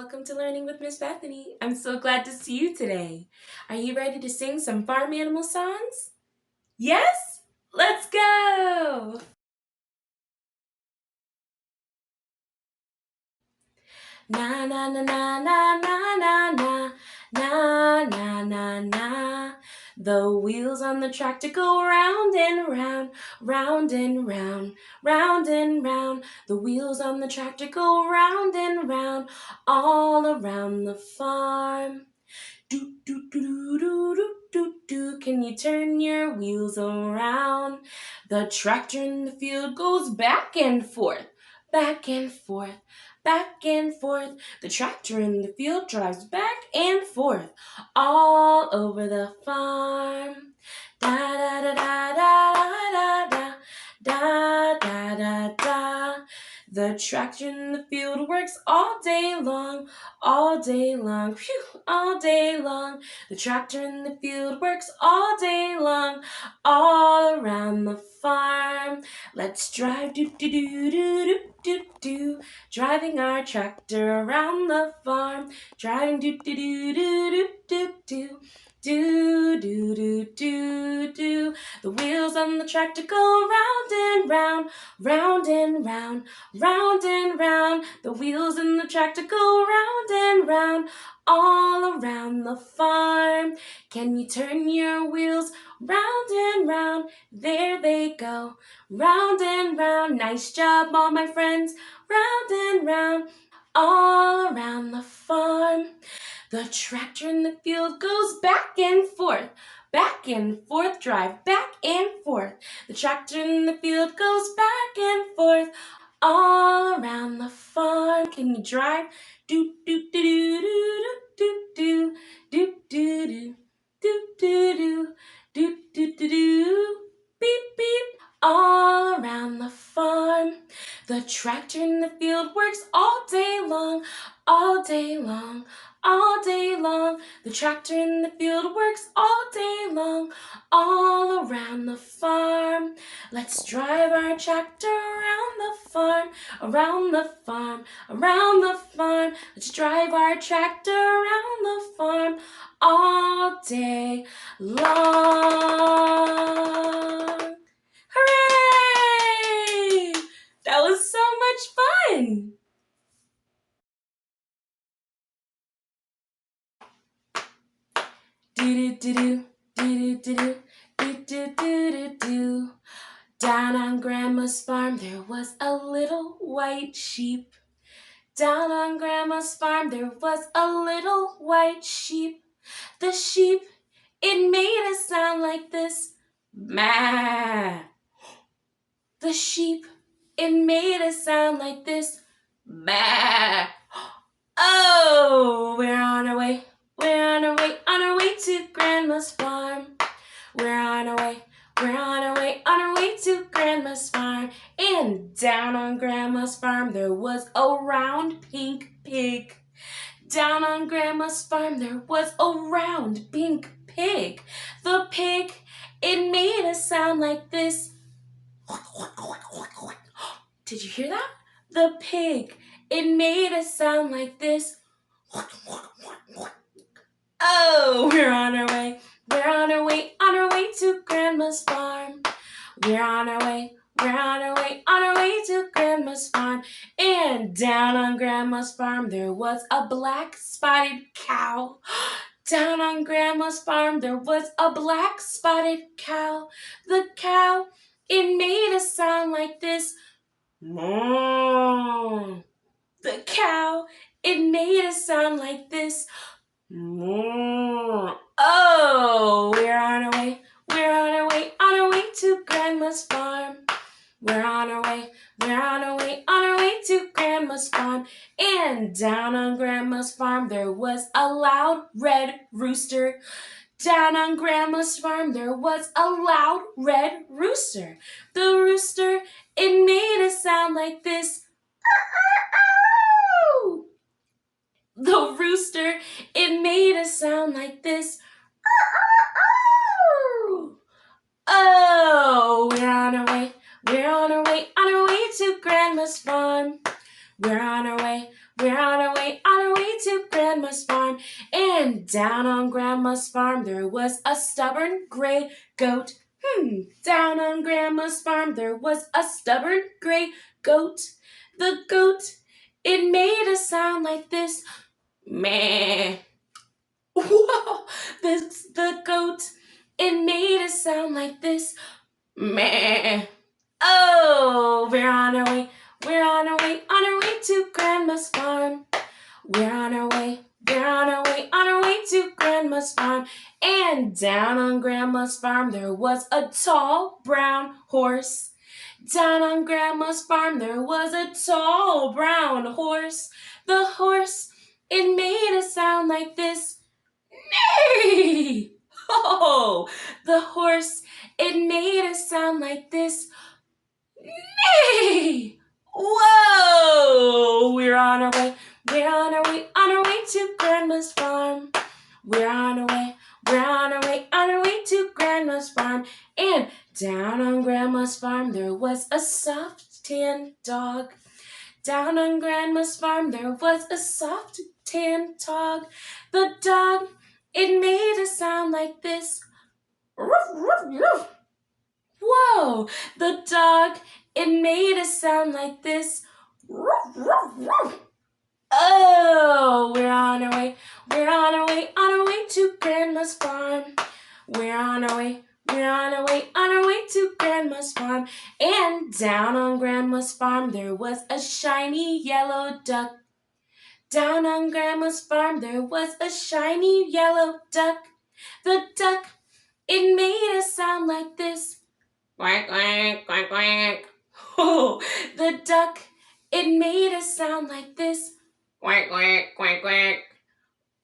welcome to Learning with Miss Bethany. I'm so glad to see you today. Are you ready to sing some farm animal songs? Yes? Let's go! Na na na na na na na na na na na na. The wheels on the tractor go round and round, round and round, round and round. The wheels on the tractor go round and round, all around the farm. Do do do do do do do do. Can you turn your wheels around? The tractor in the field goes back and forth, back and forth, back and forth. The tractor in the field drives back and forth, all over the farm. Da da da da da da da da da da. The tractor in the field works all day long, all day long, phew, all day long. The tractor in the field works all day long, all around the farm. Let's drive, do do do do do do do, driving our tractor around the farm. Driving, do do do do do do do do do do do. The wheels on the tractor go round and round, round and round, round and round. The wheels in the tractor go round and round, all around the farm. Can you turn your wheels round and round? There they go, round and round. Nice job, all my friends. Round and round, all around the farm. The tractor in the field goes back and forth, drive back and forth. The tractor in the field goes back and forth, all around the farm. Can you drive? Do do do do do do do do do do do do do do do. Beep beep. All around the farm. The tractor in the field works all day long, all day long, all day long. The tractor in the field works all day long, all around the farm. Let's drive our tractor around the farm, around the farm, around the farm. Let's drive our tractor around the farm all day long. Hooray! That was so much fun! Do do do do do do do do do do. Down on Grandma's farm there was a little white sheep. Down on Grandma's farm there was a little white sheep. The sheep, it made a sound like this. Maa. The sheep, it made a sound like this. Maa. Oh, we're on our way. We're on our way to Grandma's farm. We're on our way to Grandma's farm. And down on Grandma's farm there was a round pink pig. Down on Grandma's farm there was a round pink pig. The pig, it made a sound like this. Did you hear that? The pig, it made a sound like this. Oh, we're on our way. We're on our way to Grandma's farm. We're on our way to Grandma's farm. And down on Grandma's farm there was a black spotted cow. Down on Grandma's farm there was a black spotted cow. The cow, it made a sound like this. Moo. The cow, it made a sound like this. Moo. Oh, we're on our way to Grandma's farm. We're on our way to Grandma's farm. And down on Grandma's farm there was a loud red rooster. Down on Grandma's farm there was a loud red rooster. The rooster, it made a sound like this. The rooster, it made a sound like this. Oh, we're on our way to Grandma's farm. We're on our way Down on Grandma's farm there was a stubborn gray goat. Down on Grandma's farm there was a stubborn gray goat. The goat, it made a sound like this. Meh. Whoa! The goat, it made a sound like this. Meh. Oh, we're on our way to Grandma's farm. We're on our way to Grandma's farm. And down on Grandma's farm there was a tall brown horse. Down on Grandma's farm there was a tall brown horse. The horse, it made a sound like this. Neigh! Oh, the horse, it made a sound like this. Neigh! Whoa! We're on our way to Grandma's farm. We're on our way to Grandma's farm. And down on Grandma's farm there was a soft tan dog. Down on Grandma's farm there was a soft tan dog. The dog, it made a sound like this. Ruff, ruff, ruff. Whoa! The dog, it made a sound like this. Ruff, ruff, ruff. Oh, we're on our way to Grandma's farm. We're on our way to Grandma's farm. And down on Grandma's farm there was a shiny yellow duck. Down on Grandma's farm there was a shiny yellow duck. The duck, it made a sound like this. Quack, quack, quack, quack. Oh, the duck, it made a sound like this. Quack, quack, quack, quack.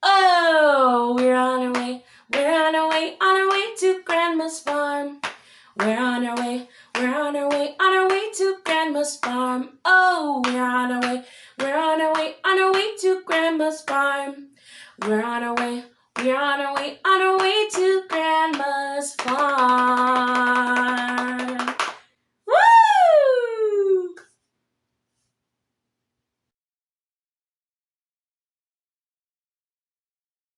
Oh, we're on our way to Grandma's farm. We're on our way to Grandma's farm. Oh, we're on our way to Grandma's farm. We're on our way to Grandma's farm. Woo!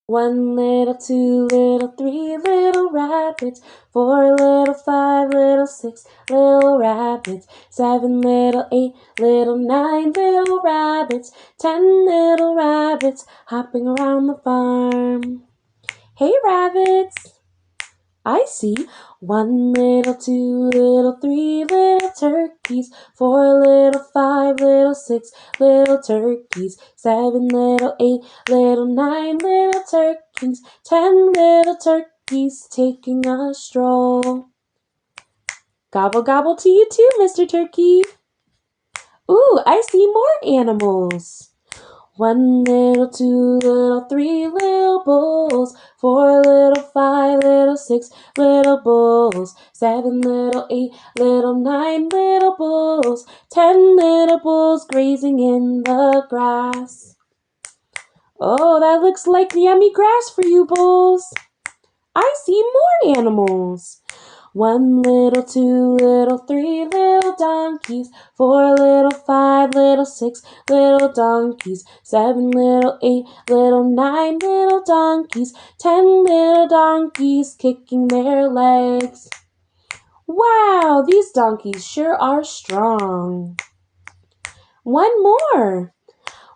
One little, two little, three little rabbits, 4 little, 5 little, 6 little rabbits, 7 little, 8 little, 9 little rabbits, 10 little rabbits hopping around the farm. Hey rabbits! I see 1 little, 2 little, 3 little turkeys, 4 little, 5 little, 6 little turkeys, 7 little, 8 little, 9 little turkeys, 10 little turkeys taking a stroll. Gobble gobble to you too, Mr. Turkey. Ooh, I see more animals. 1 little, 2 little, 3 little bulls, 4 little, 5 little, 6 little bulls, 7 little, 8 little, 9 little bulls, 10 little bulls grazing in the grass. Oh, that looks like yummy grass for you bulls. I see more animals. 1 little, 2 little, 3 little donkeys, 4 little, 5 little, 6 little donkeys, 7 little, 8 little, 9 little donkeys, 10 little donkeys kicking their legs. Wow, these donkeys sure are strong. One more.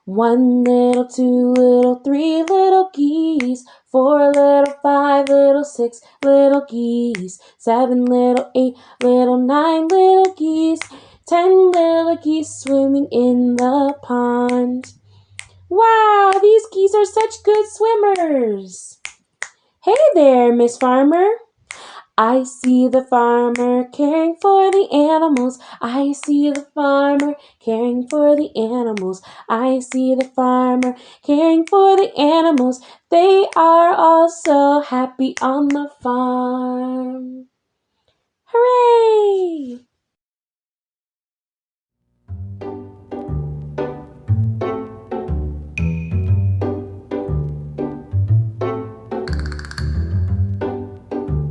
1 little, 2 little, 3 little geese, 4 little, 5 little, 6 little geese, 7 little, 8 little, 9 little geese, 10 little geese swimming in the pond. Wow, these geese are such good swimmers. Hey there, Miss Farmer. I see the farmer caring for the animals. I see the farmer caring for the animals. I see the farmer caring for the animals. They are all so happy on the farm.